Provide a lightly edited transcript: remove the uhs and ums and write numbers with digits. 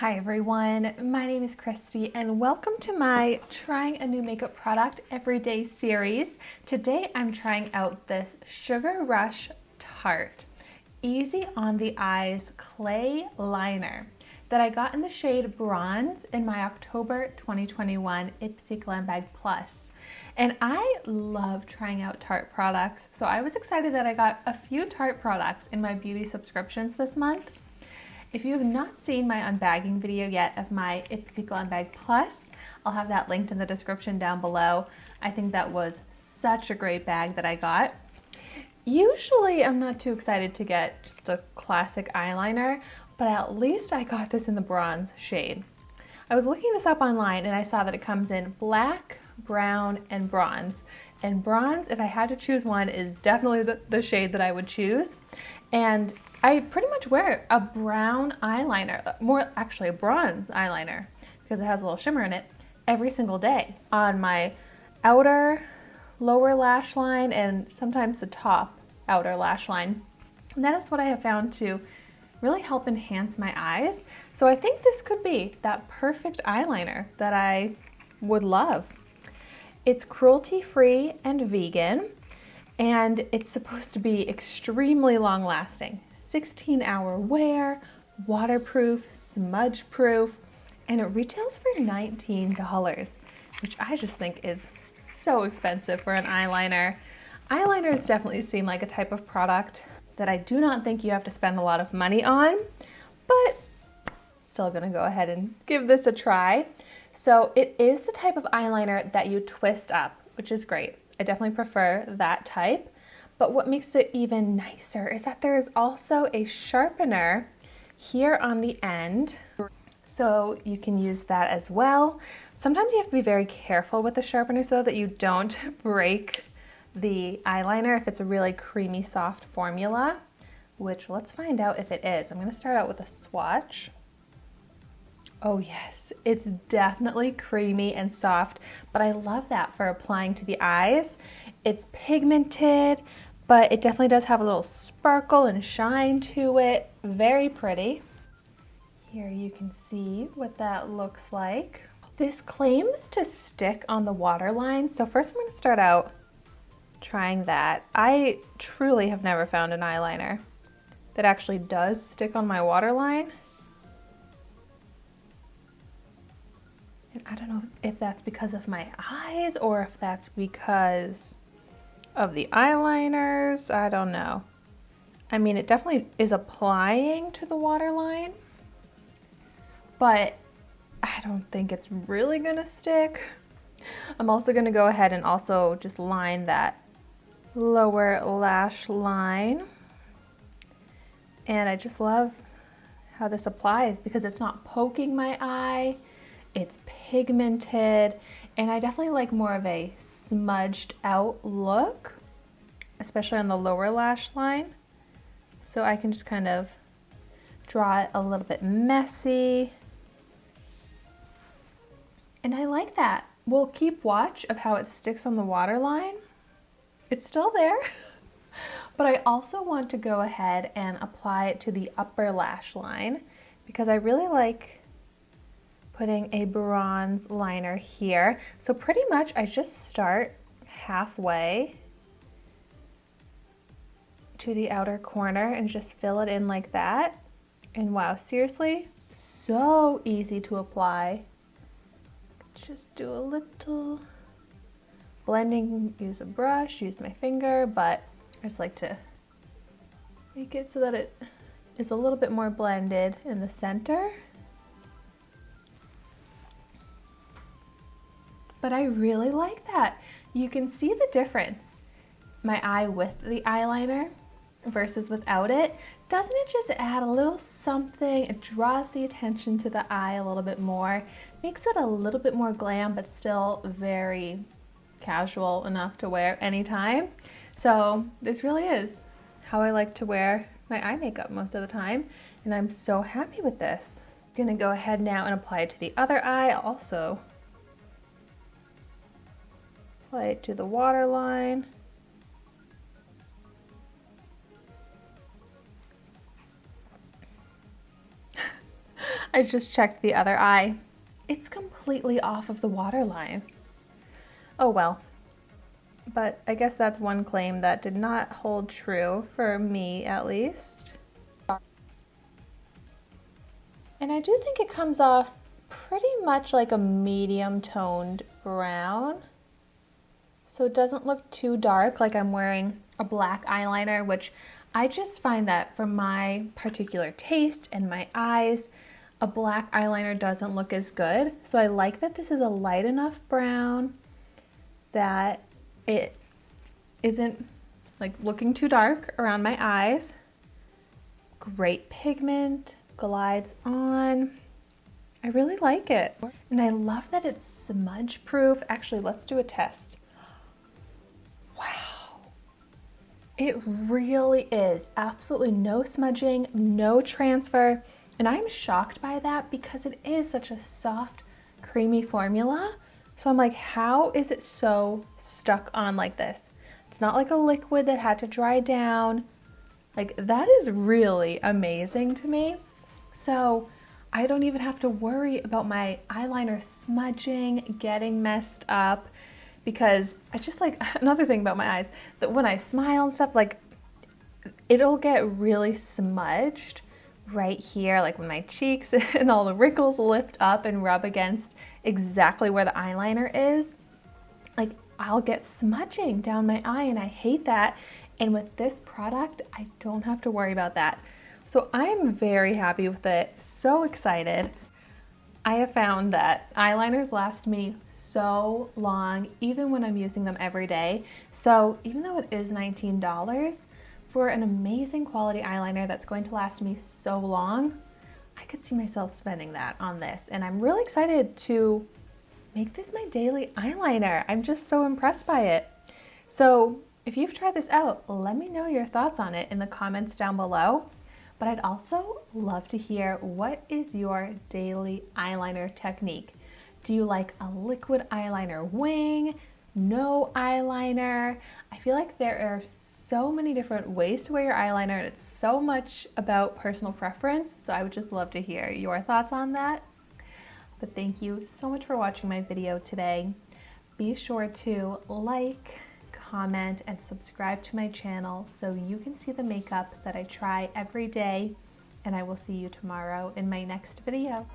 Hi everyone, my name is Christy and welcome to my Trying a New Makeup Product Everyday series. Today I'm trying out this Sugar Rush Tarte Easy on the Eyes Clay Liner that I got in the shade Bronze in my October 2021 Ipsy Glam Bag Plus. And I love trying out Tarte products, so I was excited that I got a few Tarte products in my beauty subscriptions this month. If you have not seen my unbagging video yet of my Ipsy Glam Bag Plus, I'll have that linked in the description down below. I think that was such a great bag that I got. Usually I'm not too excited to get just a classic eyeliner, but at least I got this in the bronze shade. I was looking this up online and I saw that it comes in black, brown, and bronze. And bronze, if I had to choose one, is definitely the shade that I would choose. And I pretty much wear a brown eyeliner, more actually a bronze eyeliner, because it has a little shimmer in it, every single day on my outer lower lash line and sometimes the top outer lash line. And that is what I have found to really help enhance my eyes. So I think this could be that perfect eyeliner that I would love. It's cruelty-free and vegan, and it's supposed to be extremely long-lasting. 16-hour wear, waterproof, smudge proof, and it retails for $19, which I just think is so expensive for an eyeliner. Eyeliners definitely seem like a type of product that I do not think you have to spend a lot of money on, but still gonna go ahead and give this a try. So it is the type of eyeliner that you twist up, which is great. I definitely prefer that type. But what makes it even nicer is that there is also a sharpener here on the end. So you can use that as well. Sometimes you have to be very careful with the sharpener so that you don't break the eyeliner if it's a really creamy, soft formula, which let's find out if it is. I'm gonna start out with a swatch. Oh yes, it's definitely creamy and soft, but I love that for applying to the eyes. It's pigmented, but it definitely does have a little sparkle and shine to it. Very pretty. Here you can see what that looks like. This claims to stick on the waterline, so first I'm going to start out trying that. I truly have never found an eyeliner that actually does stick on my waterline. And I don't know if that's because of my eyes or if that's because of the eyeliners. I don't know. I mean, it definitely is applying to the waterline, but I don't think it's really gonna stick. I'm also gonna go ahead and also just line that lower lash line. And I just love how this applies because it's not poking my eye. It's pigmented, and I definitely like more of a smudged out look, especially on the lower lash line. So I can just kind of draw it a little bit messy. And I like that. We'll keep watch of how it sticks on the waterline. It's still there, but I also want to go ahead and apply it to the upper lash line because I really like putting a bronze liner here. So pretty much I just start halfway to the outer corner and just fill it in like that. And wow, seriously, so easy to apply. Just do a little blending, use a brush, use my finger, but I just like to make it so that it is a little bit more blended in the center. But I really like that. You can see the difference. My eye with the eyeliner versus without it. Doesn't it just add a little something? It draws the attention to the eye a little bit more. Makes it a little bit more glam, but still very casual enough to wear anytime. So this really is how I like to wear my eye makeup most of the time. And I'm so happy with this. I'm gonna go ahead now and apply it to the other eye also. Apply it to the waterline. I just checked the other eye. It's completely off of the waterline. Oh well. But I guess that's one claim that did not hold true, for me at least. And I do think it comes off pretty much like a medium toned brown. So it doesn't look too dark like I'm wearing a black eyeliner, which I just find that for my particular taste and my eyes, a black eyeliner doesn't look as good. So I like that this is a light enough brown that it isn't like looking too dark around my eyes. Great pigment, glides on. I really like it. And I love that it's smudge proof. Actually, let's do a test. Wow. It really is. Absolutely no smudging, no transfer. And I'm shocked by that because it is such a soft, creamy formula. So I'm like, how is it so stuck on like this? It's not like a liquid that had to dry down. Like, that is really amazing to me. So I don't even have to worry about my eyeliner smudging, getting messed up, because I just like, another thing about my eyes, that when I smile and stuff, like, it'll get really smudged right here, like when my cheeks and all the wrinkles lift up and rub against exactly where the eyeliner is. Like, I'll get smudging down my eye and I hate that. And with this product, I don't have to worry about that. So I'm very happy with it, so excited. I have found that eyeliners last me so long, even when I'm using them every day. So even though it is $19, for an amazing quality eyeliner that's going to last me so long, I could see myself spending that on this. And I'm really excited to make this my daily eyeliner. I'm just so impressed by it. So if you've tried this out, let me know your thoughts on it in the comments down below. But I'd also love to hear, what is your daily eyeliner technique? Do you like a liquid eyeliner wing? No eyeliner? I feel like there are so many different ways to wear your eyeliner, and it's so much about personal preference. So I would just love to hear your thoughts on that. But thank you so much for watching my video today. Be sure to like, comment, and subscribe to my channel so you can see the makeup that I try every day. And I will see you tomorrow in my next video.